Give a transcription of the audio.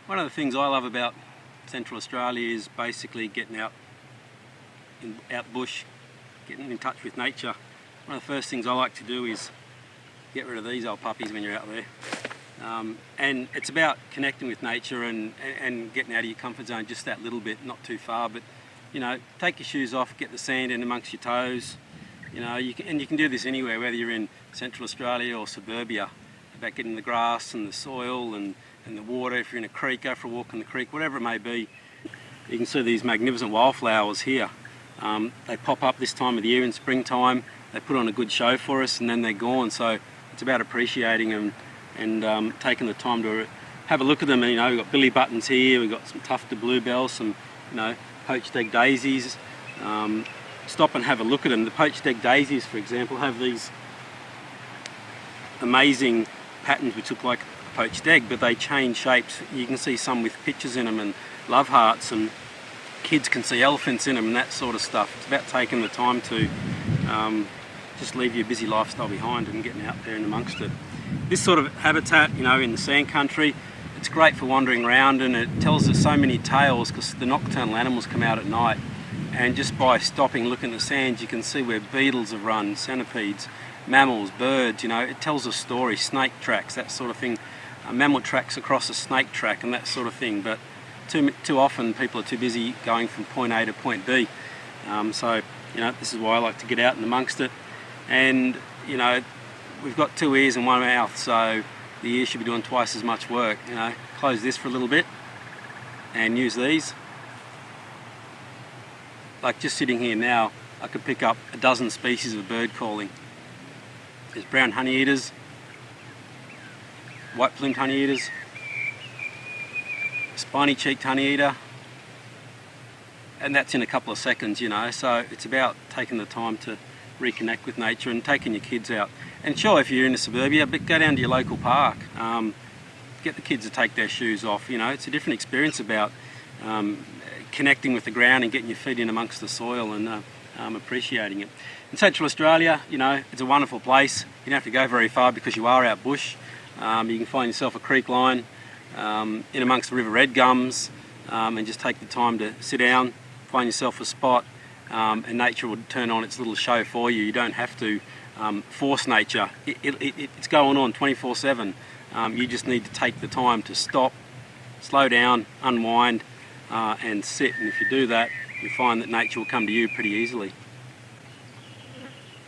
One of the things I love about Central Australia is basically getting out bush, getting in touch with nature. One of the first things I like to do is get rid of these old puppies when you're out there. And it's about connecting with nature and getting out of your comfort zone just that little bit, not too far, but you know, take your shoes off, get the sand in amongst your toes. You know, you can do this anywhere, whether you're in Central Australia or suburbia, about getting the grass and the soil and the water. If you're in a creek, go for a walk in the creek, whatever it may be. You can see these magnificent wildflowers here. They pop up this time of the year in springtime. They put on a good show for us and then they're gone. So it's about appreciating them and taking the time to have a look at them. And, you know, we've got billy buttons here, we've got some tufted bluebells, some, you know, poached egg daisies. Stop and have a look at them. The poached egg daisies, for example, have these amazing patterns which look like a poached egg, but they change shapes. You can see some with pictures in them and love hearts, and kids can see elephants in them and that sort of stuff. It's about taking the time to just leave your busy lifestyle behind and getting out there and amongst it. This sort of habitat, you know, in the sand country, it's great for wandering around, and it tells us so many tales because the nocturnal animals come out at night, and just by stopping, looking at the sands, you can see where beetles have run, centipedes, mammals, birds. You know, it tells a story. Snake tracks, that sort of thing. Mammal tracks across a snake track and that sort of thing, but too often people are too busy going from point A to point B. So, you know, this is why I like to get out and amongst it. And, you know, we've got 2 ears and 1 mouth, so the ears should be doing twice as much work. You know, close this for a little bit and use these. Like just sitting here now, I could pick up a dozen species of bird calling. There's brown honeyeaters, white-plumed honeyeaters, spiny-cheeked honeyeater, and that's in a couple of seconds, you know. So it's about taking the time to reconnect with nature and taking your kids out. And sure, if you're in a suburbia, but go down to your local park. Get the kids to take their shoes off. You know, it's a different experience about connecting with the ground and getting your feet in amongst the soil and appreciating it. In Central Australia, you know, it's a wonderful place. You don't have to go very far because you are out bush. You can find yourself a creek line in amongst the river red gums and just take the time to sit down, find yourself a spot, and nature will turn on its little show for you. You don't have to force nature. It's going on 24/7. You just need to take the time to stop, slow down, unwind, and sit. And if you do that, you find that nature will come to you pretty easily.